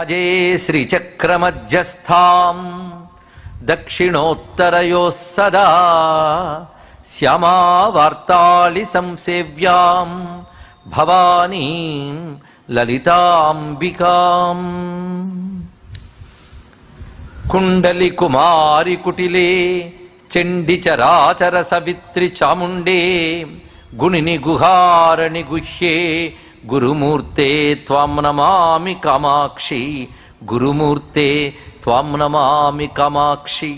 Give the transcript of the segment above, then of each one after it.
భజే శ్రీచక్రమధ్యస్థాం దక్షిణోత్తరయోః సదా శ్యామావార్తాళి సంసేవ్యాం భవానీం లలితాంబికాం. కుండలి కుమారి కుటిలే చండి చరాచర సవిత్రి చాముండే గుణిని గుహారణి గుహ్యే గురుమూర్తే త్వాం నమామి కామాక్షి. గురుమూర్తే త్వాం నమామి కామాక్షి.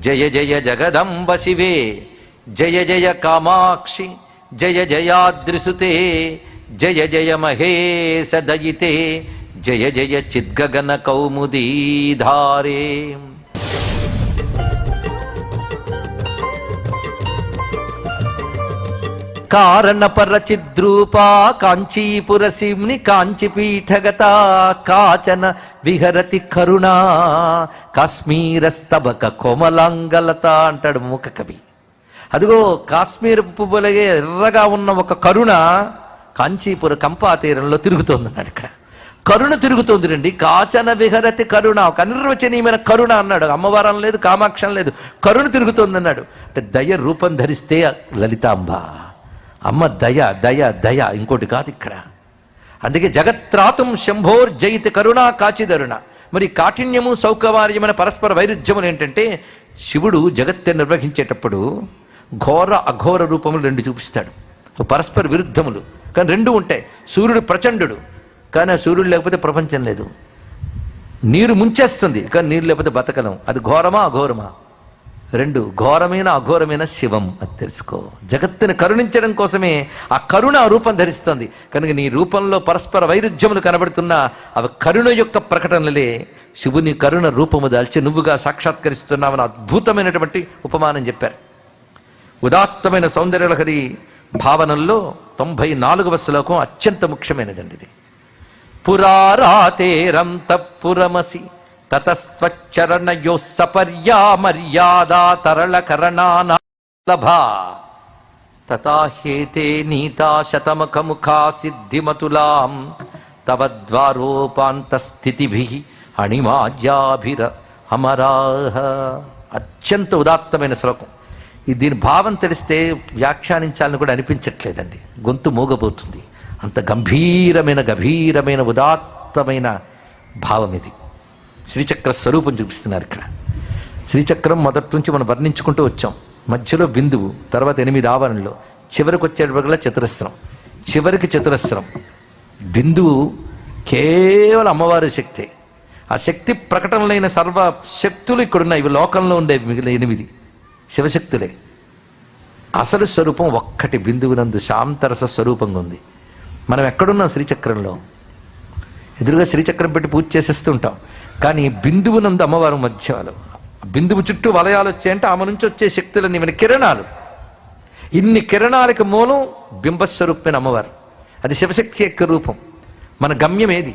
జయ జయ జగదంబ శివే జయ జయ కామాక్షి. జయ జయాద్రిసుతే జయ జయ మహేశ దయితే జయ జయ చిద్గగన కౌముదీధారే. కారణపరచిద్రూపా కాంచీపురసిమ్ని కాంచిపీఠగత కాచన విహరతి కరుణా కాశ్మీరస్తబక కోమలాంగలత అంటాడు మూక కవి. అదిగో కాశ్మీర పువ్వులగే ఎర్రగా ఉన్న ఒక కరుణ కాంచీపుర కంపా తీరంలో తిరుగుతోందన్నాడు. ఇక్కడ కరుణ తిరుగుతోంది రండి. కాచన విహరతి కరుణ, ఒక అనిర్వచనీయమైన కరుణ అన్నాడు. అమ్మవారం లేదు, కామాక్షం లేదు, కరుణ తిరుగుతోంది అన్నాడు. అంటే దయ రూపం ధరిస్తే లలితాంబ అమ్మ దయ దయ దయ, ఇంకోటి కాదు ఇక్కడ. అందుకే జగత్రాతుం శంభోర్ జయిత కరుణా కాచిదరుణ. మరి కాఠిన్యము సౌకర్యమైన పరస్పర వైరుధ్యములు ఏంటంటే, శివుడు జగత్తుని నిర్వహించేటప్పుడు ఘోర అఘోర రూపములు రెండు చూపిస్తాడు. పరస్పర విరుద్ధములు కానీ రెండు ఉంటాయి. సూర్యుడు ప్రచండుడు కానీ ఆ సూర్యుడు లేకపోతే ప్రపంచం లేదు. నీరు ముంచేస్తుంది కానీ నీరు లేకపోతే బతకలం. అది ఘోరమా అఘోరమా? రెండు. ఘోరమైన అఘోరమైన శివం, అది తెలుసుకో. జగత్తుని కరుణించడం కోసమే ఆ కరుణ రూపం ధరిస్తుంది. కనుక నీ రూపంలో పరస్పర వైరుధ్యములు కనబడుతున్నా అవి కరుణ యొక్క ప్రకటనలే. శివుని కరుణ రూపము దాల్చి నువ్వుగా సాక్షాత్కరిస్తున్నావని అద్భుతమైనటువంటి ఉపమానం చెప్పారు. ఉదాత్తమైన సౌందర్యలహరి భావనల్లో 94వ శ్లోకం అత్యంత ముఖ్యమైనదండి ఇది. పురారాతేరంతఃపురమసి తతస్త్వచ్చరణయో సపర్యా మర్యాదా తరళ కరణాలభా తథాహేతే నీతా శతముఖముఖా సిద్ధిమతులాం తవ ద్వారోపాంతస్థితిభిః అణిమాజ్యాభిర అమరాః. అత్యంత ఉదాత్తమైన శ్లోకం. దీని భావం తెలిస్తే వ్యాఖ్యానించాలని కూడా అనిపించట్లేదండి, గొంతు మూగబోతుంది. అంత గంభీరమైన ఉదాత్తమైన భావం ఇది. శ్రీచక్ర స్వరూపం చూపిస్తున్నారు ఇక్కడ. శ్రీచక్రం మొదటి నుంచి మనం వర్ణించుకుంటూ వచ్చాం. మధ్యలో బిందువు, తర్వాత 8 ఆవరణలు, చివరికి వచ్చేటప్పటికల్లా చతురస్రం. చివరికి చతురస్రం. బిందువు కేవలం అమ్మవారి శక్తే. ఆ శక్తి ప్రకటనలైన సర్వ శక్తులు ఇక్కడున్నాయి. ఇవి లోకంలో ఉండేవి మిగిలిన 8 శివశక్తులే. అసలు స్వరూపం ఒక్కటి బిందువునందు శాంతరస స్వరూపంగా ఉంది. మనం ఎక్కడున్నాం? శ్రీచక్రంలో. ఎదురుగా శ్రీచక్రం పెట్టి పూజ చేసేస్తుంటాం. కానీ బిందువునందు అమ్మవారు మధ్యాలు. బిందువు చుట్టూ వలయాలు వచ్చాయంటే ఆమె నుంచి వచ్చే శక్తులన్నీ మన కిరణాలు. ఇన్ని కిరణాలకు మూలం బింబస్వరూపమైన అమ్మవారు. అది శివశక్తి యొక్క రూపం. మన గమ్యం ఏది?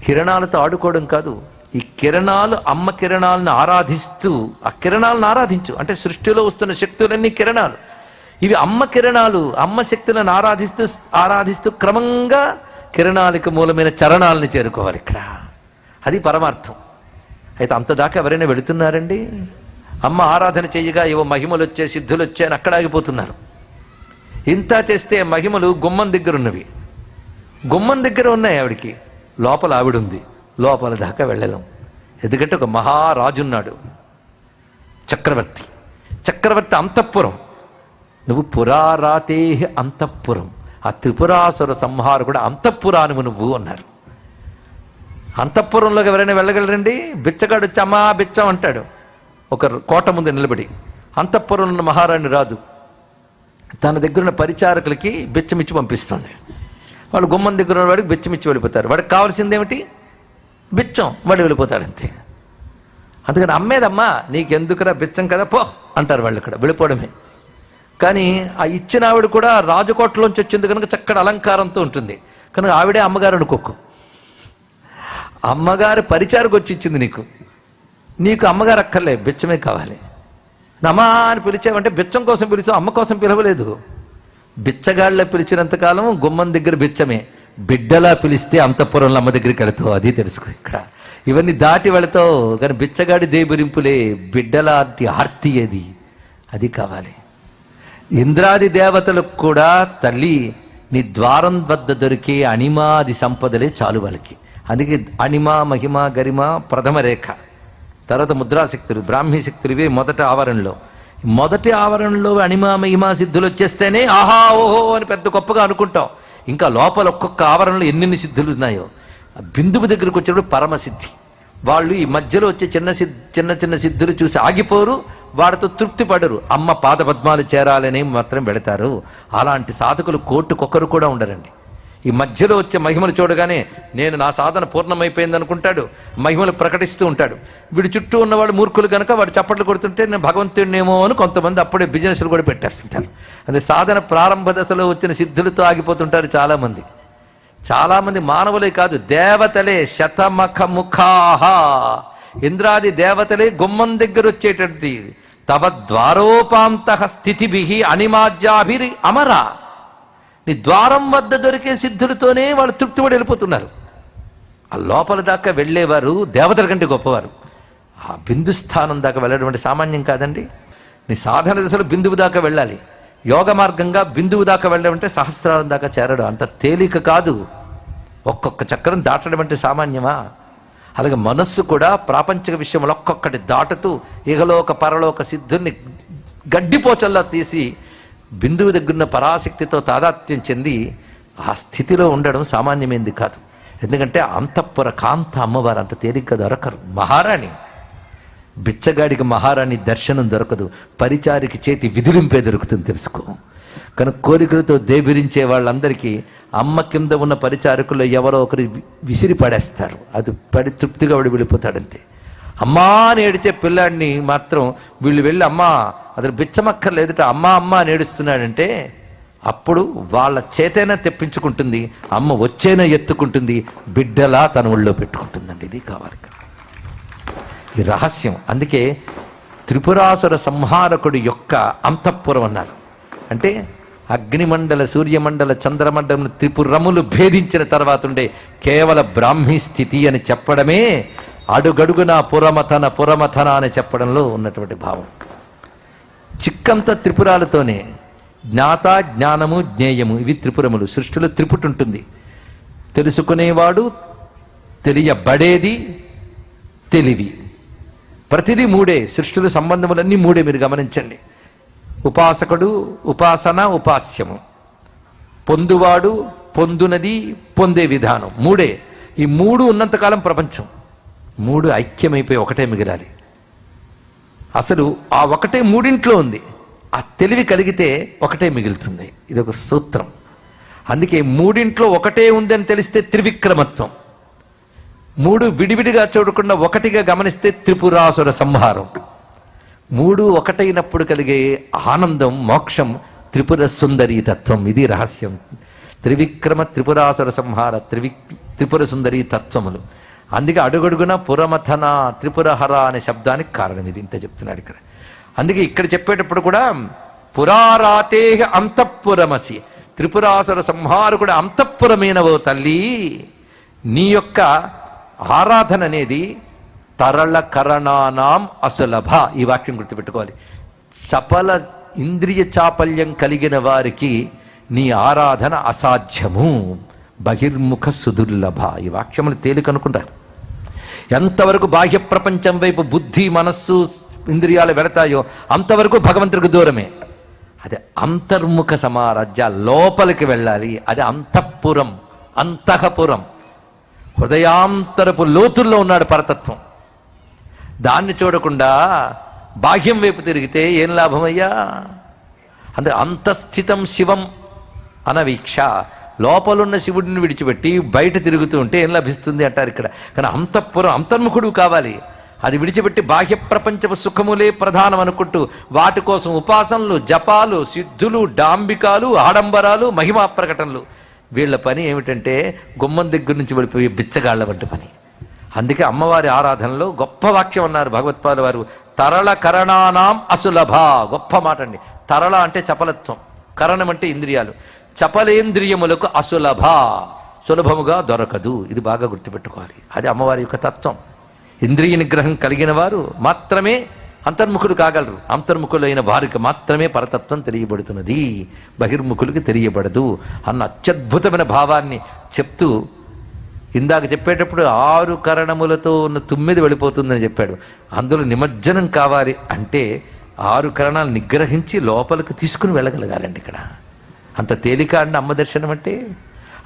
కిరణాలతో ఆడుకోవడం కాదు. ఈ కిరణాలు అమ్మ కిరణాలను ఆరాధిస్తూ, ఆ కిరణాలను ఆరాధించు అంటే సృష్టిలో వస్తున్న శక్తులన్నీ కిరణాలు. ఇవి అమ్మ కిరణాలు. అమ్మ శక్తులను ఆరాధిస్తూ క్రమంగా కిరణాలకు మూలమైన చరణాలను చేరుకోవాలి ఇక్కడ. అది పరమార్థం. అయితే అంతదాకా ఎవరైనా వెళుతున్నారండి? అమ్మ ఆరాధన చేయగా ఏవో మహిమలు వచ్చే, సిద్ధులు వచ్చాయి అని అక్కడ ఆగిపోతున్నారు. ఇంత చేస్తే మహిమలు గుమ్మం దగ్గర ఉన్నవి. గుమ్మం దగ్గర ఉన్నాయి ఆవిడికి, లోపల ఆవిడుంది. లోపల దాకా వెళ్ళలేం. ఎందుకంటే ఒక మహారాజున్నాడు, చక్రవర్తి. చక్రవర్తి అంతఃపురం. నువ్వు పురారాతే అంతఃపురం. ఆ త్రిపురాసుర సంహారు కూడా అంతఃపురానువు నువ్వు అన్నారు. అంతఃపురంలోకి ఎవరైనా వెళ్ళగలరండి? బిచ్చగాడు వచ్చి అమ్మా బిచ్చం అంటాడు ఒక కోట ముందు నిలబడి. అంతఃపురంలో ఉన్న మహారాణి రాదు. తన దగ్గర ఉన్న పరిచారకులకి బిచ్చమిచ్చి పంపిస్తుంది. వాళ్ళు గుమ్మం దగ్గర ఉన్న వాడికి బిచ్చమిచ్చి వెళ్ళిపోతారు. వాడికి కావాల్సిందేమిటి? బిచ్చం. వాడు వెళ్ళిపోతాడు అంతే. అందుకని అమ్మేదమ్మా నీకెందుకురా బిచ్చం కదా పో అంటారు వాళ్ళు. ఇక్కడ వెళ్ళిపోవడమే. కానీ ఆ ఇచ్చిన ఆవిడ కూడా రాజకోటలోంచి వచ్చింది కనుక చక్కటి అలంకారంతో ఉంటుంది కనుక ఆవిడే అమ్మగారు అనుకోకు. అమ్మగారి పరిచారకు వచ్చి ఇచ్చింది నీకు. నీకు అమ్మగారు అక్కర్లే, బిచ్చమే కావాలి. నమా అని పిలిచావంటే బిచ్చం కోసం పిలిచావు, అమ్మ కోసం పిలవలేదు. బిచ్చగాళ్ళ పిలిచినంతకాలం గుమ్మం దగ్గర బిచ్చమే. బిడ్డలా పిలిస్తే అంతఃపురంలో అమ్మ దగ్గరికి వెళతావు, అది తెలుసుకో. ఇక్కడ ఇవన్నీ దాటి వెళతావు, కానీ బిచ్చగాడి దేబురింపులే, బిడ్డలాంటి ఆర్తి ఏది, అది కావాలి. ఇంద్రాది దేవతలకు కూడా తల్లి నీ ద్వారం వద్ద దొరికే అణిమాది సంపదలే చాలు వాళ్ళకి. అందుకే అణిమ, మహిమ, గరిమ ప్రథమ రేఖ, తర్వాత ముద్రాశక్తులు, బ్రాహ్మీ శక్తులు, ఇవే మొదటి ఆవరణలో. మొదటి ఆవరణలో అణిమ, మహిమ సిద్ధులు వచ్చేస్తేనే ఆహా ఓహో అని పెద్ద గొప్పగా అనుకుంటాం. ఇంకా లోపల ఒక్కొక్క ఆవరణలో ఎన్నెన్ని సిద్ధులు ఉన్నాయో. బిందువు దగ్గరకు వచ్చినప్పుడు పరమసిద్ధి. వాళ్ళు ఈ మధ్యలో వచ్చే చిన్న చిన్న సిద్ధులు చూసి ఆగిపోరు, వాడితో తృప్తి పడరు, అమ్మ పాదపద్మాలు చేరాలని మాత్రం పెడతారు. అలాంటి సాధకులు కోట్టుకొకరు కూడా ఉండరండి. ఈ మధ్యలో వచ్చే మహిమలు చూడగానే నేను నా సాధన పూర్ణమైపోయింది అనుకుంటాడు, మహిమలు ప్రకటిస్తూ ఉంటాడు. వీడి చుట్టూ ఉన్నవాడు మూర్ఖులు కనుక వాడు చప్పట్లు కొడుతుంటే నేను భగవంతుడినేమో అని కొంతమంది అప్పుడే బిజినెస్లు కూడా పెట్టేస్తుంటారు. అదే సాధన ప్రారంభ దశలో వచ్చిన సిద్ధులతో ఆగిపోతుంటారు చాలామంది. చాలామంది మానవులే కాదు, దేవతలే శతమఖ ముఖాహ, ఇంద్రాది దేవతలే గుమ్మం దగ్గర వచ్చేటటువంటి తవ ద్వారోపాంత స్థితిభి అనిమాజ్యాభిరి అమరా, నీ ద్వారం వద్ద దొరికే సిద్ధులతోనే వాళ్ళు తృప్తిపడి వెళ్ళిపోతున్నారు. ఆ లోపల దాకా వెళ్ళేవారు దేవతల కంటే గొప్పవారు. ఆ బిందు స్థానం దాకా వెళ్ళడం అంటే సామాన్యం కాదండి. నీ సాధన దశలో బిందువు దాకా వెళ్ళాలి. యోగ మార్గంగా బిందువు దాకా వెళ్ళడం అంటే సహస్రారం దాకా చేరడం అంత తేలిక కాదు. ఒక్కొక్క చక్రం దాటడం అంటే సామాన్యమా? అలాగే మనస్సు కూడా ప్రాపంచిక విషయంలో ఒక్కొక్కటి దాటుతూ ఇహలోక పరలోక సిద్ధుల్ని గడ్డిపోచల్లా తీసి బిందువు దగ్గరున్న పరాశక్తితో తాదాత్మ్యం చెంది ఆ స్థితిలో ఉండడం సామాన్యమైంది కాదు. ఎందుకంటే అంతఃపుర కాంత అమ్మవారు అంత తేలిగ్గా దొరకరు. మహారాణి, బిచ్చగాడికి మహారాణి దర్శనం దొరకదు, పరిచారికి చేతి విదిలింపే దొరుకుతుంది, తెలుసుకో. కనుక కోరికలతో దేబిరించే వాళ్ళందరికీ అమ్మ కింద ఉన్న పరిచారకుల్లో ఎవరో ఒకరు విసిరి పడేస్తారు. అది పడి తృప్తిగా వాడు వెళ్ళిపోతాడంతే. అమ్మా అని ఏడిచే పిల్లాడిని మాత్రం వీళ్ళు వెళ్ళి అమ్మా అతను బిచ్చమక్కర్లేదుట అమ్మ అమ్మ అని ఏడుస్తున్నాడంటే అప్పుడు వాళ్ళ చేతైనా తెప్పించుకుంటుంది, అమ్మ వచ్చేనా ఎత్తుకుంటుంది, బిడ్డలా తన ఒళ్ళో పెట్టుకుంటుందండి. ఇది కావాలి ఈ రహస్యం. అందుకే త్రిపురాసుర సంహారకుడి యొక్క అంతఃపురం అన్నారు. అంటే అగ్నిమండల, సూర్యమండల, చంద్రమండలం త్రిపురములు భేదించిన తర్వాత ఉండే కేవల బ్రాహ్మీ స్థితి అని చెప్పడమే అడుగడుగున పురమథన అని చెప్పడంలో ఉన్నటువంటి భావం. చిక్కంత త్రిపురాలతోనే జ్ఞాత, జ్ఞానము, జ్ఞేయము, ఇవి త్రిపురములు. సృష్టిలో త్రిపుటి ఉంటుంది. తెలుసుకునేవాడు, తెలియబడేది, తెలివి. ప్రతిదీ మూడే. సృష్టిలో సంబంధములన్నీ మూడే. మీరు గమనించండి. ఉపాసకుడు, ఉపాసన, ఉపాస్యము, పొందువాడు, పొందునది, పొందే విధానం, మూడే. ఈ మూడు ఉన్నంతకాలం ప్రపంచం. మూడు ఐక్యమైపోయి ఒకటే మిగిలాలి. అసలు ఆ ఒకటే మూడింట్లో ఉంది. ఆ తెలివి కలిగితే ఒకటే మిగులుతుంది. ఇది ఒక సూత్రం. అందుకే మూడింట్లో ఒకటే ఉందని తెలిస్తే త్రివిక్రమత్వం. మూడు విడివిడిగా చూడకుండా ఒకటిగా గమనిస్తే త్రిపురాసుర సంహారం. మూడు ఒకటైనప్పుడు కలిగే ఆనందం, మోక్షం త్రిపుర సుందరీ తత్వం. ఇది రహస్యం. త్రివిక్రమ త్రిపురాసుర సంహార త్రిపుర సుందరీ తత్వములు. అందుకే అడుగడుగున పురమథన, త్రిపురహర అనే శబ్దానికి కారణం ఇది. ఇంత చెప్తున్నాడు ఇక్కడ. అందుకే ఇక్కడ చెప్పేటప్పుడు కూడా పురారాతే అంతఃపురమసి, త్రిపురాసుర సంహారకుడు అంతఃపురమైనవో తల్లి, నీ యొక్క ఆరాధన అనేది తరళ కరణానాం అసులభ. ఈ వాక్యం గుర్తుపెట్టుకోవాలి. చపల ఇంద్రియ చాపల్యం కలిగిన వారికి నీ ఆరాధన అసాధ్యము, బహిర్ముఖ సుదుర్లభ. ఈ వాక్యములు తేలికనుకుంటారు. ఎంతవరకు బాహ్య ప్రపంచం వైపు బుద్ధి, మనస్సు, ఇంద్రియాలు వెళతాయో అంతవరకు భగవంతుడికి దూరమే. అదే అంతర్ముఖ సమారాధ్య, లోపలికి వెళ్ళాలి. అది అంతఃపురం, అంతఃపురం. హృదయాంతరపు లోతుల్లో ఉన్నాడు పరతత్వం. దాన్ని చూడకుండా బాహ్యం వైపు తిరిగితే ఏం లాభమయ్యా? అందుకే అంతఃస్థితం శివం అనవీక్ష, లోపలున్న శివుడిని విడిచిపెట్టి బయట తిరుగుతూ ఉంటే ఏం లభిస్తుంది అంటారు ఇక్కడ. కానీ అంతఃపురం, అంతర్ముఖుడు కావాలి. అది విడిచిపెట్టి బాహ్య ప్రపంచపు సుఖములే ప్రధానం అనుకుంటూ వాటి కోసం ఉపాసనలు, జపాలు, సిద్ధులు, డాంబికాలు, ఆడంబరాలు, మహిమా ప్రకటనలు. వీళ్ళ పని ఏమిటంటే గుమ్మం దగ్గర నుంచి వెళ్ళిపోయి బిచ్చగాళ్ల వంటి పని. అందుకే అమ్మవారి ఆరాధనలో గొప్ప వాక్యం అన్నారు భగవత్పాద వారు, తరళ కరణానాం అసులభ. గొప్ప మాట అండి. తరళ అంటే చపలత్వం, కరణం అంటే ఇంద్రియాలు. చపలేంద్రియములకు అసులభ, సులభముగా దొరకదు. ఇది బాగా గుర్తుపెట్టుకోవాలి. అది అమ్మవారి యొక్క తత్వం. ఇంద్రియ నిగ్రహం కలిగిన వారు మాత్రమే అంతర్ముఖులు కాగలరు. అంతర్ముఖులైన వారికి మాత్రమే పరతత్వం తెలియబడుతున్నది, బహిర్ముఖులకి తెలియబడదు అన్న అత్యద్భుతమైన భావాన్ని చెప్తూ ఇందాక చెప్పేటప్పుడు 6 కరణములతో ఉన్న 9 వెళ్ళిపోతుందని చెప్పాడు. అందులో నిమజ్జనం కావాలి అంటే 6 కరణాలు నిగ్రహించి లోపలికి తీసుకుని వెళ్ళగలగాలండి. ఇక్కడ అంత తేలిక అండి అమ్మ దర్శనం అంటే.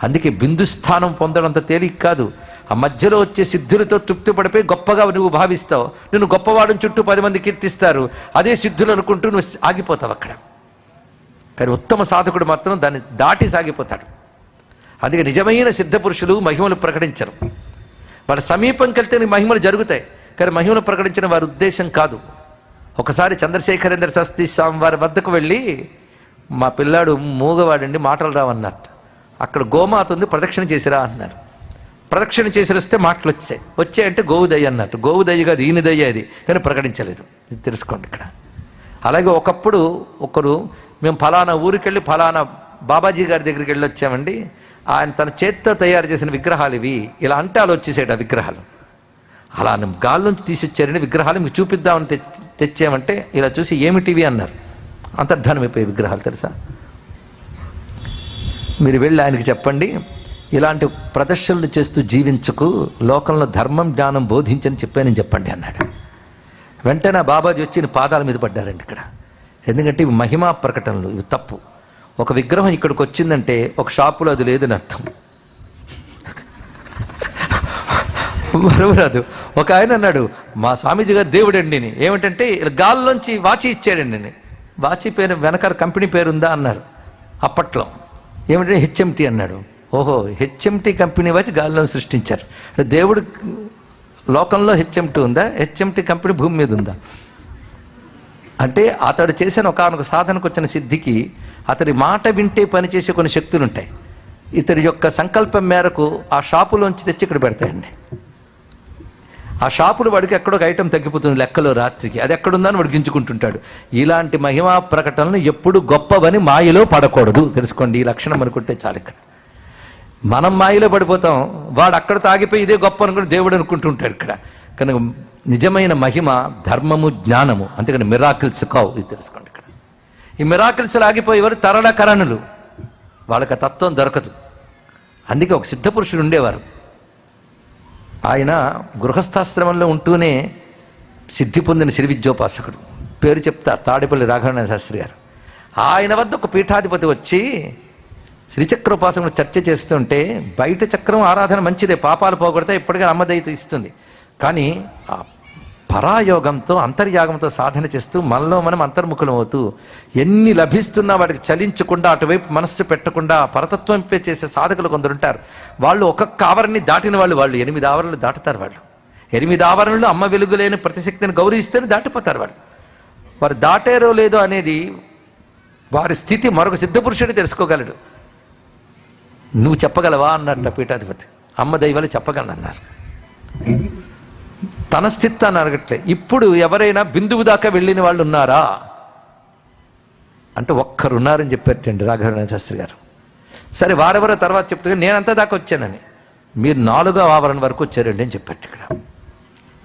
అందుకే బిందు స్థానం పొందడం అంత తేలిక కాదు. ఆ మధ్యలో వచ్చే సిద్ధులతో తృప్తి పడిపోయి గొప్పగా నువ్వు భావిస్తావు. నిన్ను గొప్పవాడిని చుట్టూ 10 మంది కీర్తిస్తారు. అదే సిద్ధులు అనుకుంటూ నువ్వు ఆగిపోతావు అక్కడ. కానీ ఉత్తమ సాధకుడు మాత్రం దాన్ని దాటి సాగిపోతాడు. అందుకే నిజమైన సిద్ధపురుషులు మహిమలు ప్రకటించరు. వాళ్ళ సమీపంకి వెళ్తే మహిమలు జరుగుతాయి, కానీ మహిమలు ప్రకటించిన వారి ఉద్దేశం కాదు. ఒకసారి చంద్రశేఖరేంద్ర శాస్త్రి స్వామి వారి వద్దకు వెళ్ళి, మా పిల్లాడు మూగవాడండి, మాటలు రావన్నట్టు. అక్కడ గోమాత ఉంది, ప్రదక్షిణ చేసిరా అన్నారు. ప్రదక్షిణ చేసి వస్తే మాటలు వచ్చాయంటే గోవు దయ్య అన్నట్టు. గోవు దయ్య కాదు, ఈయన దయ్య అది, కానీ ప్రకటించలేదు. ఇది తెలుసుకోండి ఇక్కడ. అలాగే ఒకప్పుడు ఒకరు, మేము ఫలానా ఊరికెళ్ళి ఫలానా బాబాజీ గారి దగ్గరికి వెళ్ళి వచ్చామండి, ఆయన తన చేత్తో తయారు చేసిన విగ్రహాలు ఇవి, ఇలా అంటే అలా వచ్చేసాడు ఆ విగ్రహాలు. అలా గాల్లోంచి తీసిచ్చారండి విగ్రహాలు, మీకు చూపిద్దామని తెచ్చామంటే ఇలా చూసి ఏమిటివి అన్నారు. అంతర్ధానమైపోయే విగ్రహాలు తెలుసా. మీరు వెళ్ళి ఆయనకి చెప్పండి, ఇలాంటి ప్రదర్శనలు చేస్తూ జీవించుకు, లోకంలో ధర్మం జ్ఞానం బోధించని చెప్పానని చెప్పండి అన్నాడు. వెంటనే బాబాజీ వచ్చి పాదాల మీద పడ్డారండి ఇక్కడ. ఎందుకంటే ఇవి మహిమా ప్రకటనలు, ఇవి తప్పు. ఒక విగ్రహం ఇక్కడికి వచ్చిందంటే ఒక షాపులో అది లేదని అర్థం. మరవరాదు. ఒక ఆయన అన్నాడు, మా స్వామీజీ గారు దేవుడండి. ఏమిటంటే గాల్లోంచి వాచి ఇచ్చాడండి. వాచి పేరు వెనకాల కంపెనీ పేరు ఉందా అన్నారు అప్పట్లో. ఏమిటంటే హెచ్ఎంటి అన్నాడు. ఓహో, హెచ్ఎంటి కంపెనీ వచ్చి గాల్లో సృష్టించారు. దేవుడు లోకంలో హెచ్ఎంటి ఉందా? హెచ్ఎంటి కంపెనీ భూమి మీద ఉందా? అంటే అతడు చేసిన ఒకనొక సాధనకు వచ్చిన సిద్ధికి అతడి మాట వింటే పనిచేసే కొన్ని శక్తులు ఉంటాయి. ఇతడి యొక్క సంకల్పం మేరకు ఆ షాపులోంచి తెచ్చి ఇక్కడ పెడతాయండి. ఆ షాపులు వాడికి ఎక్కడొక ఐటెం తగ్గిపోతుంది లెక్కలో రాత్రికి, అది ఎక్కడుందని వాడు గించుకుంటుంటాడు. ఇలాంటి మహిమా ప్రకటనలు ఎప్పుడు గొప్పవని మాయలో పడకూడదు. తెలుసుకోండి, ఈ లక్షణం అనుకుంటే చాలు. ఇక్కడ మనం మాయలో పడిపోతాం, వాడు అక్కడ తాగిపోయి ఇదే గొప్ప అనుకుని దేవుడు అనుకుంటుంటాడు ఇక్కడ. కనుక నిజమైన మహిమ ధర్మము జ్ఞానము, అంతేకాని మిరాకిల్స్ కావు. ఇది తెలుసుకోండి. ఇక్కడ ఈ మిరాకిల్స్ ఆగిపోయేవారు తరళకరణులు, వాళ్ళకి ఆ తత్వం దొరకదు. అందుకే ఒక సిద్ధపురుషుడు ఉండేవారు. ఆయన గృహస్థాశ్రమంలో ఉంటూనే సిద్ధి పొందిన శ్రీ విద్యోపాసకుడు. పేరు చెప్తా, తాడేపల్లి రాఘవనారాయణ శాస్త్రి గారు. ఆయన వద్ద ఒక పీఠాధిపతి వచ్చి శ్రీచక్రోపాసకుడు చర్చ చేస్తుంటే, బయట చక్రం ఆరాధన మంచిదే, పాపాలు పోగొడితే ఇప్పటికే అమ్మదైతే ఇస్తుంది. కానీ ఆ పరాయోగంతో అంతర్యాగంతో సాధన చేస్తూ మనలో మనం అంతర్ముఖులం అవుతూ ఎన్ని లభిస్తున్నా వాటికి చలించకుండా అటువైపు మనస్సు పెట్టకుండా పరతత్వం చేసే సాధకులు కొందరుంటారు. వాళ్ళు ఒక్కొక్క ఆవరణని దాటిన వాళ్ళు 8 ఆవరణలు దాటుతారు. వాళ్ళు 8 ఆవరణలు అమ్మ వెలుగులేని ప్రతిశక్తిని గౌరవిస్తేనే దాటిపోతారు. వారు దాటారో లేదో అనేది వారి స్థితి మరొక సిద్ధపురుషుడు తెలుసుకోగలడు. నువ్వు చెప్పగలవా అన్నట్టు పీఠాధిపతి. అమ్మ దైవాలు చెప్పగలనన్నారు. తన స్థిత్తాన్ని అడగట్లే. ఇప్పుడు ఎవరైనా బిందువు దాకా వెళ్ళిన వాళ్ళు ఉన్నారా అంటే ఒక్కరున్నారని చెప్పారండి రాఘవనారాయణ శాస్త్రి గారు. సరే, వారెవరో తర్వాత చెప్తే నేనంతా దాకా వచ్చానని. మీరు 4వ ఆవరణ వరకు వచ్చారండి అని చెప్పారు. ఇక్కడ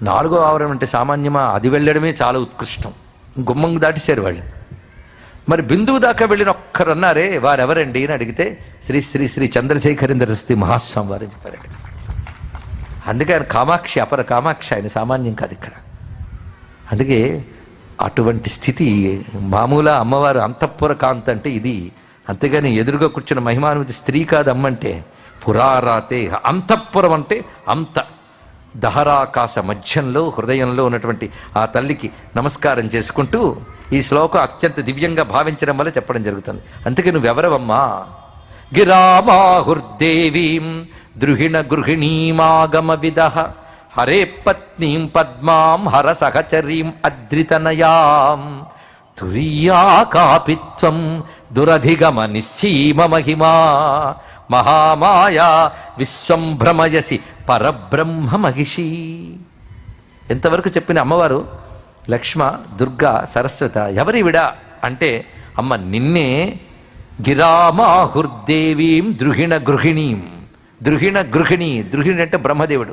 4వ ఆవరణ అంటే సామాన్యమా? అది వెళ్ళడమే చాలా ఉత్కృష్టం. గుమ్మం దాటిశారు వాళ్ళు. మరి బిందువు దాకా వెళ్ళిన ఒక్కరున్నారే, వారెవరండి అని అడిగితే శ్రీ శ్రీ శ్రీ చంద్రశేఖరేంద్ర శాస్త్రి మహాస్వామి వారు అని చెప్పారండి. అందుకే ఆయన కామాక్షి, అపర కామాక్షి, ఆయన సామాన్యం కాదు ఇక్కడ. అందుకే అటువంటి స్థితి మామూలు అమ్మవారు అంతఃపుర కాంత అంటే ఇది. అంతేగాని ఎదురుగా కూర్చున్న మహిమానుమతి స్త్రీ కాదు అమ్మంటే. పురారాతే అంతఃపురం అంటే అంత దహరాకాశ మధ్యంలో హృదయంలో ఉన్నటువంటి ఆ తల్లికి నమస్కారం చేసుకుంటూ ఈ శ్లోకం అత్యంత దివ్యంగా భావించడం వల్ల చెప్పడం జరుగుతుంది. అందుకే నువ్వెవరవమ్మా? గిరామాహుర్దేవీం ద్రుహిణ గృహిణీమాగమ విదః హరే పత్నీం పద్మాం హర సహచరీం అద్రితనయాం తురీయా కాపిత్వం దురధిగమ నిస్సీమ మహిమా మహామాయా విశ్వం భ్రమయసి పరబ్రహ్మ మహిషి. ఎంతవరకు చెప్పిన అమ్మవారు లక్ష్మ, దుర్గా, సరస్వత. ఎవరివిడా అంటే అమ్మ నిన్నే గిరామాహుర్దేవీం ద్రుహిణ గృహిణీం. ద్రుహిణ గృహిణి. ద్రుహిణి అంటే బ్రహ్మదేవుడు.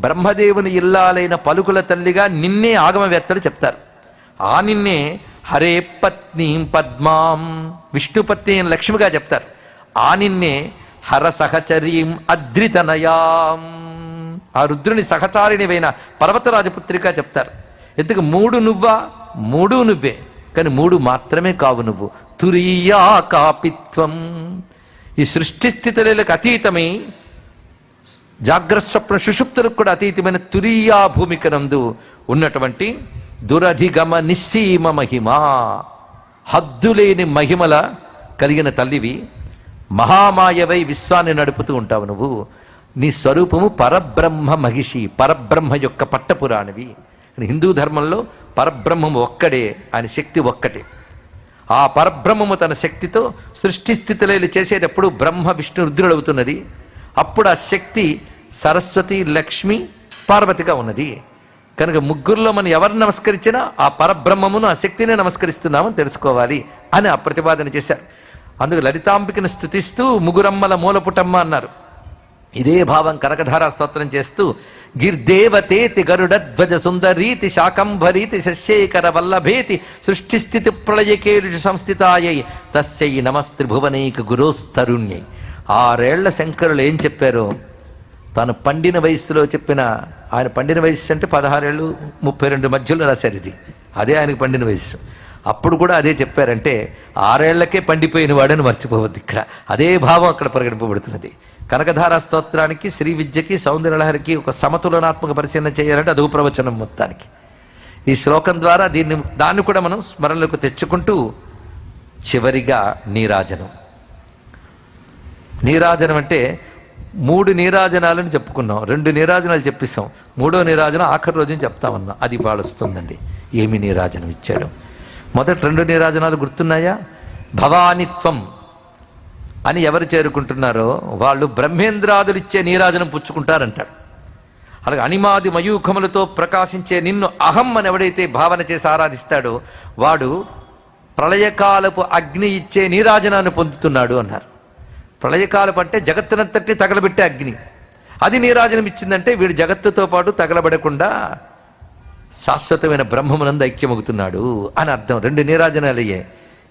బ్రహ్మదేవుని ఇల్లాలైన పలుకుల తల్లిగా నిన్నే ఆగమవేత్తలు చెప్తారు. ఆ నిన్నే హరే పత్ని పద్మాం, విష్ణుపత్ని లక్ష్మిగా చెప్తారు. ఆ నిన్నే హర సహచరీం అద్రితనయాం, ఆ రుద్రుని సహచారిణివైన పర్వతరాజపుత్రిగా చెప్తారు. ఎందుకు మూడు నువ్వా? మూడు నువ్వే, కానీ మూడు మాత్రమే కావు నువ్వు. తురీయా కాపిత్వం, ఈ సృష్టి స్థితులకు అతీతమై జాగ్రత్త స్వప్న సుషుప్తులకు కూడా అతీతమైన తురీయా భూమికనందు ఉన్నటువంటి దురధిగమ నిస్సీమ మహిమ, హద్దులేని మహిమల కలిగిన తల్లివి. మహామాయవై విశ్వాన్ని నడుపుతూ ఉంటావు నువ్వు. నీ స్వరూపము పరబ్రహ్మ మహిషి, పరబ్రహ్మ యొక్క పట్టపురాణివి. హిందూ ధర్మంలో పరబ్రహ్మము ఒక్కడే, ఆయన శక్తి ఒక్కటే. ఆ పరబ్రహ్మము తన శక్తితో సృష్టి స్థితిలో చేసేటప్పుడు బ్రహ్మ విష్ణు రుద్రుడు అవుతున్నది. అప్పుడు ఆ శక్తి సరస్వతి లక్ష్మి పార్వతిగా ఉన్నది. కనుక ముగ్గురులో మనం ఎవరిని నమస్కరించినా ఆ పరబ్రహ్మమును ఆ శక్తిని నమస్కరిస్తున్నామని తెలుసుకోవాలి అని ఆ ప్రతిపాదన చేశారు. అందుకు లలితాంబికను స్తుతిస్తూ ముగురమ్మల మూలపుటమ్మ అన్నారు. ఇదే భావం కనకధారా స్తోత్రం చేస్తూ గిర్దేవతేతి గరుడధ్వజ సుందరీతి శాకంభరీతి శస్యేకర వల్లభేతి సృష్టిస్థితి ప్రళయకేలుషు సంస్థితాయై తస్యై నమస్త్రిభువనైక గురోస్తరుణ్యై. 6 ఏళ్ల శంకరులు ఏం చెప్పారో తాను పండిన వయస్సులో చెప్పిన, ఆయన పండిన వయస్సు అంటే 16 ఏళ్ళు 32 మధ్యలో రాశారు. ఇది అదే ఆయనకు పండిన వయస్సు. అప్పుడు కూడా అదే చెప్పారంటే 6 ఏళ్లకే పండిపోయిన వాడని మర్చిపోవద్దు. ఇక్కడ అదే భావం అక్కడ ప్రకటింపబడుతున్నది. కనకధారా స్తోత్రానికి శ్రీ విద్యకి సౌందర్యలహరికి ఒక సమతులనాత్మక పరిశీలన చేయాలంటే అదో ప్రవచనం మొత్తానికి. ఈ శ్లోకం ద్వారా దాన్ని కూడా మనం స్మరణలోకి తెచ్చుకుంటూ చివరిగా నీరాజనం. నీరాజనం అంటే 3 నీరాజనాలను చెప్పుకున్నాం, 2 నీరాజనాలు చెప్పిస్తాం, 3వ నీరాజనం ఆఖరి రోజున చెప్తామన్నాం. అది ఇవాళ వస్తుందండి. ఏమి నీరాజనం ఇచ్చాడు? మొదటి 2 నీరాజనాలు గుర్తున్నాయా? భవానిత్వం అని ఎవరు చేరుకుంటున్నారో వాళ్ళు బ్రహ్మేంద్రాదులు ఇచ్చే నీరాజనం పుచ్చుకుంటారంటాడు. అలాగే అనిమాది మయూఖములతో ప్రకాశించే నిన్ను అహం అని ఎవడైతే భావన చేసి ఆరాధిస్తాడో వాడు ప్రళయకాలపు అగ్ని ఇచ్చే నీరాజనాన్ని పొందుతున్నాడు అన్నారు. ప్రళయకాలపు అంటే జగత్తునంతటిని తగలబెట్టే అగ్ని, అది నీరాజనం ఇచ్చిందంటే వీడు జగత్తుతో పాటు తగలబడకుండా శాశ్వతమైన బ్రహ్మమునందు ఐక్యమవుతున్నాడు అని అర్థం. 2 నీరాజనాలు అయ్యాయి.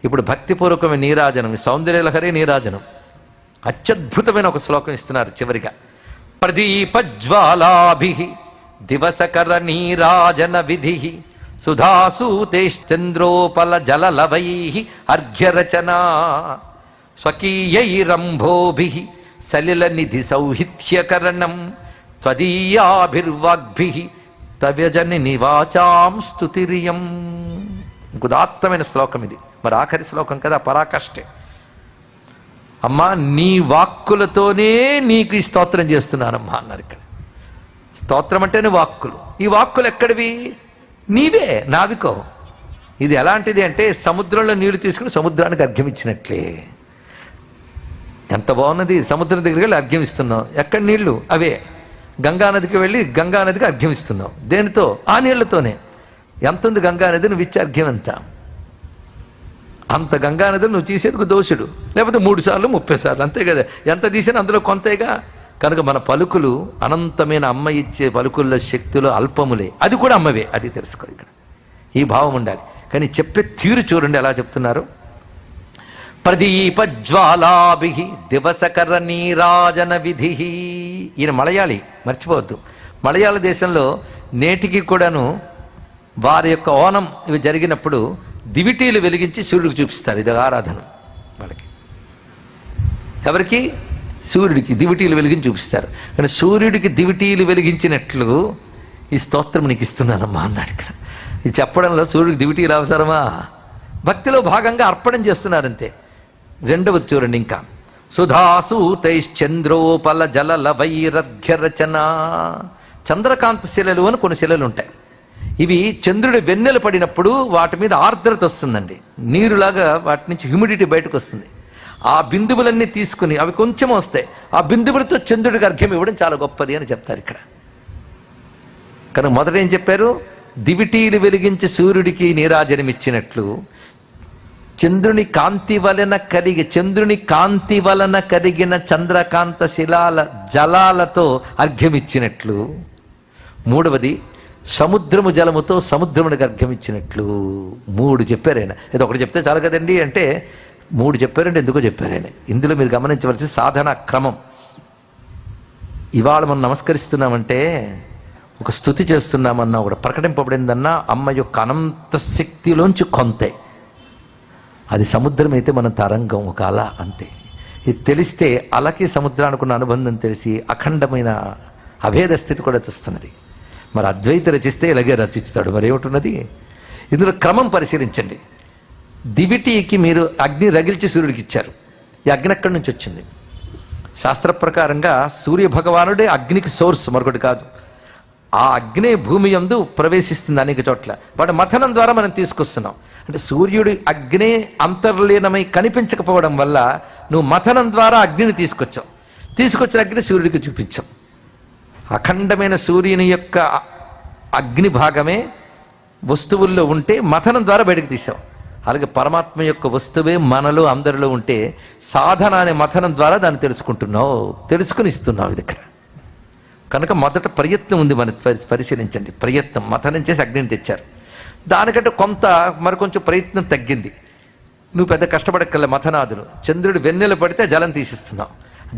ఇప్పుడు భక్తిపూర్వకమైన నీరాజనం, సౌందర్యలహరి నీరాజనం. అత్యద్భుతమైన ఒక శ్లోకం ఇస్తున్నారు చివరిగా. ప్రదీపజ్వాలాభి దివసకర నీరాజన విధి సుధాసూతేశ్చంద్రోపల జలలవై అర్ఘ్యరచనా స్వకీయైరంభోభి సలిల నిధి సౌహిత్యకరణం త్వదీయాభిర్వాగ్భి తవ్యజని నివాచాం స్తుతిరియం. ఉదాత్తమైన శ్లోకం ఇది. మరి ఆఖరి శ్లోకం కదా, పరాకాష్ఠే. అమ్మా నీ వాక్కులతోనే నీకు ఈ స్తోత్రం చేస్తున్నానమ్మా అన్నారు. ఇక్కడ స్తోత్రం అంటేనే వాక్కులు. ఈ వాక్కులు ఎక్కడివి? నీవే, నావికో. ఇది ఎలాంటిది అంటే సముద్రంలో నీళ్లు తీసుకుని సముద్రానికి అర్ఘ్యం ఇచ్చినట్లే. ఎంత బాగున్నది. సముద్రం దగ్గరికి వెళ్ళి అర్ఘ్యం ఇస్తున్నావు. ఎక్కడ నీళ్లు? అవే. గంగానదికి వెళ్ళి గంగానదికి అర్ఘ్యం ఇస్తున్నావు. దేనితో? ఆ నీళ్లతోనే. ఎంత ఉంది గంగానది, నువ్వు ఇచ్చే అర్ఘ్యం ఎంత? అంత గంగానదిని నువ్వు తీసేందుకు దోషుడు. లేకపోతే 3 సార్లు 30 సార్లు అంతే కదా. ఎంత తీసినా అందులో కొంతేగా. కనుక మన పలుకులు అనంతమైన అమ్మ ఇచ్చే పలుకుల్లో శక్తులు అల్పములే. అది కూడా అమ్మవే, అది తెలుసుకో. ఇక్కడ ఈ భావం ఉండాలి. కానీ చెప్పే తీరు చూడండి ఎలా చెప్తున్నారు. ప్రదీపజ్వాలాభి దివసకర నీరాజన విధి. ఈయన మలయాళి, మర్చిపోవద్దు. మలయాళ దేశంలో నేటికి కూడాను వారి యొక్క ఓనం ఇవి జరిగినప్పుడు దివిటీలు వెలిగించి సూర్యుడికి చూపిస్తారు. ఇది ఆరాధన వాళ్ళకి. ఎవరికి? సూర్యుడికి దివిటీలు వెలిగించి చూపిస్తారు. కానీ సూర్యుడికి దివిటీలు వెలిగించినట్లు ఈ స్తోత్రం నీకు ఇస్తున్నానమ్మా అన్నాడు. ఇక్కడ ఇది చెప్పడంలో సూర్యుడికి దివిటీలు అవసరమా? భక్తిలో భాగంగా అర్పణం చేస్తున్నారంతే. 2వది చూడండి. ఇంకా సుధాసూతైశ్చంద్రోపల జలల వైరర్ఘ్యరచన. చంద్రకాంత శిలలు అని కొన్ని శిలలు ఉంటాయి. ఇవి చంద్రుడి వెన్నెలు పడినప్పుడు వాటి మీద ఆర్ద్రత వస్తుందండి. నీరులాగా వాటి నుంచి హ్యూమిడిటీ బయటకు వస్తుంది. ఆ బిందువులన్నీ తీసుకుని, అవి కొంచెం వస్తాయి, ఆ బిందువులతో చంద్రుడికి అర్ఘ్యం ఇవ్వడం చాలా గొప్పది అని చెప్తారు ఇక్కడ. కనుక మొదట ఏం చెప్పారు? దివిటీలు వెలిగించి సూర్యుడికి నీరాజనం ఇచ్చినట్లు చంద్రుని కాంతి వలన కరిగిన చంద్రకాంత శిలాల జలాలతో అర్ఘ్యమిచ్చినట్లు. మూడవది సముద్రము జలముతో సముద్రమునికి అర్ఘ్యమిచ్చినట్లు. 3 చెప్పారు ఆయన. ఇది ఒకటి చెప్తే చాలు కదండి అంటే 3 చెప్పారంటే ఎందుకో చెప్పారు ఆయన. ఇందులో మీరు గమనించవలసిన సాధన క్రమం. ఇవాళ మనం నమస్కరిస్తున్నామంటే, ఒక స్తుతి చేస్తున్నామన్నా, ఒకటి ప్రకటింపబడిందన్నా అమ్మ యొక్క అనంత శక్తిలోంచి కొంతే. అది సముద్రం అయితే మన తరంగం, ఒక అల అంతే. ఇది తెలిస్తే అలకి సముద్రానికి ఉన్న అనుబంధం తెలిసి అఖండమైన అభేద స్థితి కూడా తెస్తున్నది. మరి అద్వైత రచిస్తే ఇలాగే రచిస్తాడు. మరి ఏమిటున్నది ఇందులో క్రమం పరిశీలించండి. దివిటీకి మీరు అగ్ని రగిల్చి సూర్యుడికి ఇచ్చారు. ఈ అగ్ని ఎక్కడి నుంచి వచ్చింది? శాస్త్ర ప్రకారంగా సూర్య భగవానుడే అగ్నికి సోర్స్, మరొకటి కాదు. ఆ అగ్ని భూమి యందు ప్రవేశిస్తుంది అనేక చోట్ల. వాటి మథనం ద్వారా మనం తీసుకొస్తున్నాం. అంటే సూర్యుడి అగ్ని అంతర్లీనమై కనిపించకపోవడం వల్ల నువ్వు మథనం ద్వారా అగ్నిని తీసుకొచ్చిన అగ్ని సూర్యుడికి చూపించాం. అఖండమైన సూర్యుని యొక్క అగ్ని భాగమే వస్తువుల్లో ఉంటే మథనం ద్వారా బయటకు తీసాం. అలాగే పరమాత్మ యొక్క వస్తువే మనలో అందరిలో ఉంటే సాధన అనే మథనం ద్వారా దాన్ని తెలుసుకుని ఇస్తున్నావు. ఇది ఇక్కడ కనుక మొదట ప్రయత్నం ఉంది. మన పరిశీలించండి. ప్రయత్నం, మథనం చేసి అగ్నిని తెచ్చారు. దానికంటే మరికొంచెం ప్రయత్నం తగ్గింది. నువ్వు పెద్ద కష్టపడక్కర్లే. మథనాదులు చంద్రుడు వెన్నెల పడితే జలం తీసిస్తున్నావు.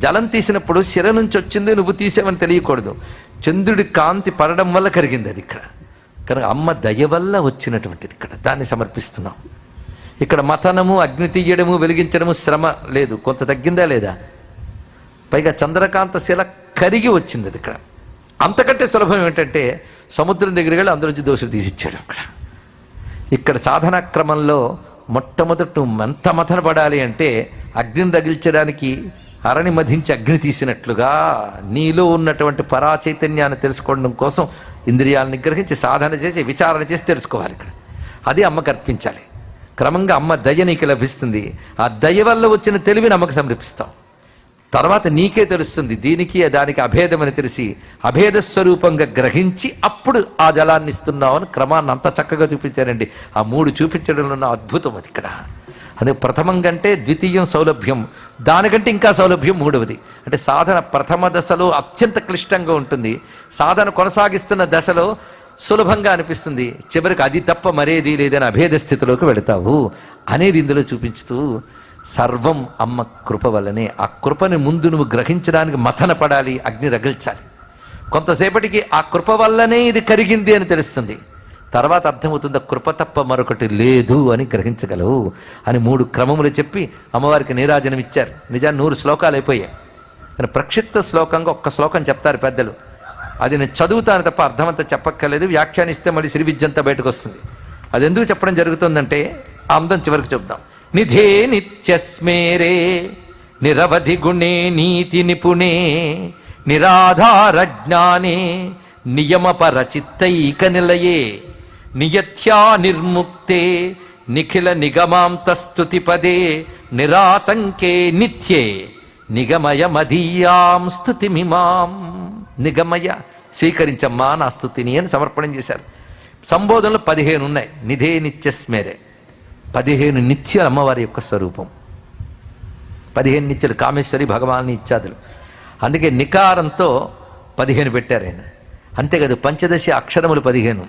జలం తీసినప్పుడు శిర నుంచి వచ్చింది, నువ్వు తీసేవని తెలియకూడదు. చంద్రుడి కాంతి పడడం వల్ల కరిగింది అది ఇక్కడ. కనుక అమ్మ దయ వల్ల వచ్చినటువంటిది ఇక్కడ. దాన్ని సమర్పిస్తున్నాం. ఇక్కడ మథనము, అగ్ని తీయడము, వెలిగించడము శ్రమ లేదు. కొంత తగ్గిందా లేదా? పైగా చంద్రకాంత శిల కరిగి వచ్చింది అది ఇక్కడ. అంతకంటే సులభం ఏంటంటే సముద్రం దగ్గరికి వెళ్ళి అందులోంచి దోషులు తీసిచ్చాడు అక్కడ. ఇక్కడ సాధనా క్రమంలో మొట్టమొదటి నువ్వు ఎంత మథన పడాలి అంటే అగ్నిని రగిల్చడానికి అరణి మధించి అగ్ని తీసినట్లుగా నీలో ఉన్నటువంటి పరాచైతన్యాన్ని తెలుసుకోవడం కోసం ఇంద్రియాలను నిగ్రహించి సాధన చేసి విచారణ చేసి తెలుసుకోవాలి ఇక్కడ. అది అమ్మకు అర్పించాలి. క్రమంగా అమ్మ దయ నీకు లభిస్తుంది. ఆ దయ వల్ల వచ్చిన తెలివిని అమ్మకు సమర్పిస్తాం. తర్వాత నీకే తెలుస్తుంది దీనికి దానికి అభేదమని తెలిసి అభేద స్వరూపంగా గ్రహించి అప్పుడు ఆ జలాన్ని ఇస్తున్నావు అని క్రమాన్ని అంత చక్కగా చూపించారండి. ఆ 3 చూపించడంలో ఉన్న అద్భుతం అది ఇక్కడ. అదే ప్రథమం కంటే ద్వితీయం సౌలభ్యం, దానికంటే ఇంకా సౌలభ్యం 3వది. అంటే సాధన ప్రథమ దశలో అత్యంత క్లిష్టంగా ఉంటుంది. సాధన కొనసాగిస్తున్న దశలో సులభంగా అనిపిస్తుంది. చివరికి అది తప్ప మరేది లేదని అభేద స్థితిలోకి వెళతావు అనేది ఇందులో చూపించుతూ సర్వం అమ్మ కృప వల్లనే. ఆ కృపని ముందు నువ్వు గ్రహించడానికి మథన పడాలి, అగ్ని రగిల్చాలి. కొంతసేపటికి ఆ కృప వల్లనే ఇది కరిగింది అని తెలుస్తుంది. తర్వాత అర్థమవుతుంది కృప తప్ప మరొకటి లేదు అని గ్రహించగలవు అని 3 క్రమములు చెప్పి అమ్మవారికి నీరాజనం ఇచ్చారు. నిజాన్ని 100 శ్లోకాలు అయిపోయాయి. కానీ ప్రక్షిప్త శ్లోకంగా ఒక్క శ్లోకం చెప్తారు పెద్దలు. అది నేను చదువుతాను తప్ప అర్థమంతా చెప్పక్కర్లేదు. వ్యాఖ్యానిస్తే మళ్ళీ శ్రీ విద్యంతా బయటకు వస్తుంది. అది ఎందుకు చెప్పడం జరుగుతుందంటే ఆ అందం చివరికి చెప్దాం. నిధే నిత్యస్మేరే నిరవధి గుణే నీతి నిపుణే నిరాధార జ్ఞానే నియమపర చిత్తైక నిలయే నియత్యా నిర్ముక్తే నిఖిల నిగమాంతస్తుతి పదే నిరాతంకే నిత్యే నిగమయ మదీయాం స్తుతిమిమాం. నిగమయ స్వీకరించమ్మా నా స్తుతిని అని సమర్పణం చేశారు. సంబోధనలు 15 ఉన్నాయి. నిధే నిత్యస్మేరే 15 నిత్యాలు అమ్మవారి యొక్క స్వరూపం. 15 నిత్యాలు కామేశ్వరి భగవాన్ ఇత్యాదులు. అందుకే నికారంతో 15 పెట్టారు ఆయన. అంతేకాదు పంచదశి అక్షరములు 15,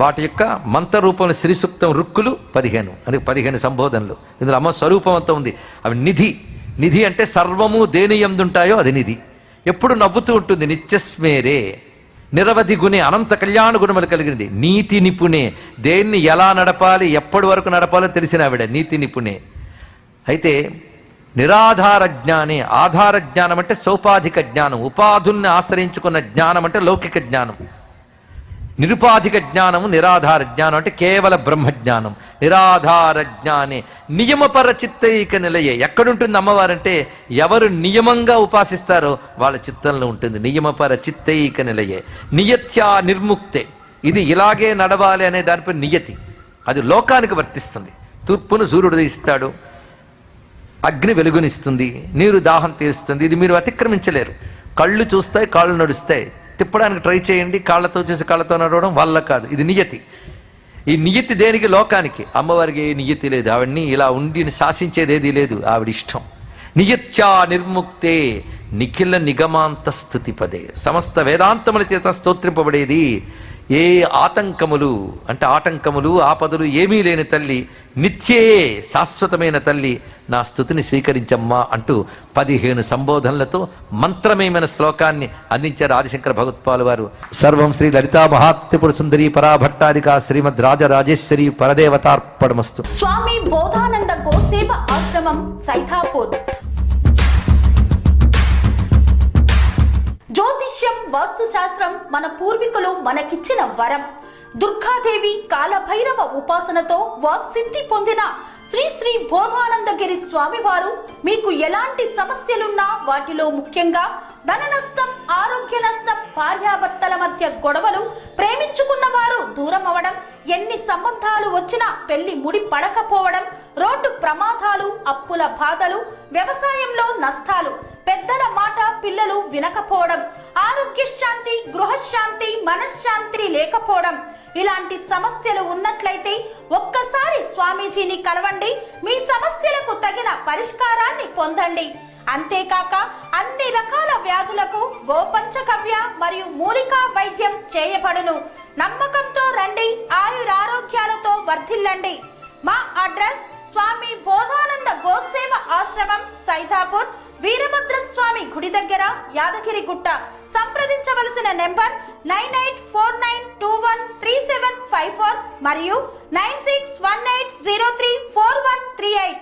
వాటి యొక్క మంత్రరూపంలో శ్రీ సూక్తం రుక్కులు 15. అందుకే 15 సంబోధనలు. ఇందులో అమ్మ స్వరూపం అంతా ఉంది. అవి నిధి. నిధి అంటే సర్వము దేని యందుంటాయో అది నిధి. ఎప్పుడు నవ్వుతూ ఉంటుంది. నిత్యస్మేరే నిరవధి గుణే అనంత కళ్యాణ గుణములు కలిగినది. నీతి నిపుణే దేన్ని ఎలా నడపాలి ఎప్పటి వరకు నడపాలో తెలిసిన ఆవిడ నీతి నిపుణే. అయితే నిరాధార జ్ఞానే, ఆధార జ్ఞానం అంటే సౌపాధిక జ్ఞానం, ఉపాధుల్ని ఆశ్రయించుకున్న జ్ఞానం అంటే లౌకిక జ్ఞానం. నిరుపాధిక జ్ఞానము నిరాధార జ్ఞానం అంటే కేవల బ్రహ్మజ్ఞానం. నిరాధార జ్ఞానే నియమపర చిత్తైక నిలయే. ఎక్కడుంటుంది అమ్మవారంటే ఎవరు నియమంగా ఉపాసిస్తారో వాళ్ళ చిత్తంలో ఉంటుంది. నియమపర చిత్తైక నిలయే నియత్యా నిర్ముక్తే. ఇది ఇలాగే నడవాలి అనే దానిపై నియతి. అది లోకానికి వర్తిస్తుంది. తూర్పును సూర్యుడు ఇస్తాడు, అగ్ని వెలుగునిస్తుంది, నీరు దాహం తీరుస్తుంది. ఇది మీరు అతిక్రమించలేరు. కళ్ళు చూస్తాయి, కాళ్ళు నడుస్తాయి. తిప్పడానికి ట్రై చేయండి, కాళ్ళతో చూసి కాళ్ళతో నడవడం వల్ల కాదు. ఇది నియతి. ఈ నియతి దేనికి? లోకానికి. అమ్మవారికి ఏ నియతి లేదు, ఆవిడ్ని ఇలా ఉండి శాసించేదేదీ లేదు, ఆవిడ ఇష్టం. నియత్యా నిర్ముక్తే నిఖిల నిగమాంత స్థుతి పదే, సమస్త వేదాంతముల చేత స్తోత్రింపబడేది. ఏ ఆటంకములు అంటే ఆటంకములు ఆపదలు ఏమీ లేని తల్లి, నిత్యే శాశ్వతమైన తల్లి, నా స్థుతిని స్వీకరించమ్మా అంటూ 15 సంబోధనలతో మంత్రమేమైన శ్లోకాన్ని అందించారు ఆదిశంకర భగవత్పాలు వారు. సర్వం శ్రీ లలితా మహాత్రిపుర సుందరి పరాభట్టారిక శ్రీమద్ రాజరాజేశ్వరి పరదేవతార్పణమస్తు. స్వామి బోధానంద గోసేవ ఆశ్రమం, సైథాపూర్. జ్యోతిష్యం, వాస్తుశాస్త్రం మన పూర్వీకులు మనకిచ్చిన వరం. దుర్గాదేవి, కాలభైరవ ఉపాసనతో వాక్సిద్ధి పొందిన శ్రీ శ్రీ బోధానందగిరి స్వామివారు మీకు ఎలాంటి సమస్యలున్నా, వాటిలో ముఖ్యంగా ధన నష్టం, ఆరోగ్య నష్టం, భార్యాభర్తల మధ్య గొడవలు, ప్రేమించుకున్న వారు దూరం అవడం, ఎన్ని సంబంధాలు వచ్చినా పెళ్లి ముడి పడకపోవడం, రోడ్డు ప్రమాదాలు, అప్పుల బాధలు, వ్యవసాయంలో నష్టాలు, పెద్దల మాట పిల్లలు వినకపోవడం, ఆరోగ్య శాంతి, గృహశాంతి, మనశ్శాంతి లేకపోవడం, ఇలాంటి సమస్యలు ఉన్నట్లయితే ఒక్కసారి స్వామీజీని కలవండి. మీ సమస్యలకు తగిన పరిష్కారాన్ని పొందండి. అంతేకాక అన్ని రకాల వ్యాధులకు గోపంచకవ్య మరియు మూలికా వైద్యం చేయబడును. నమ్మకంతో రండి, ఆయురారోగ్యాలతో వర్ధిల్లండి. మా అడ్రస్ స్వామి బోధానంద గోసేవ ఆశ్రమం, సైథాపూర్, వీరభద్రస్వామి గుడి దగ్గర, యాదగిరిగుట్ట. సంప్రదించవలసిన నెంబర్ 9849213754 మరియు 9618034138.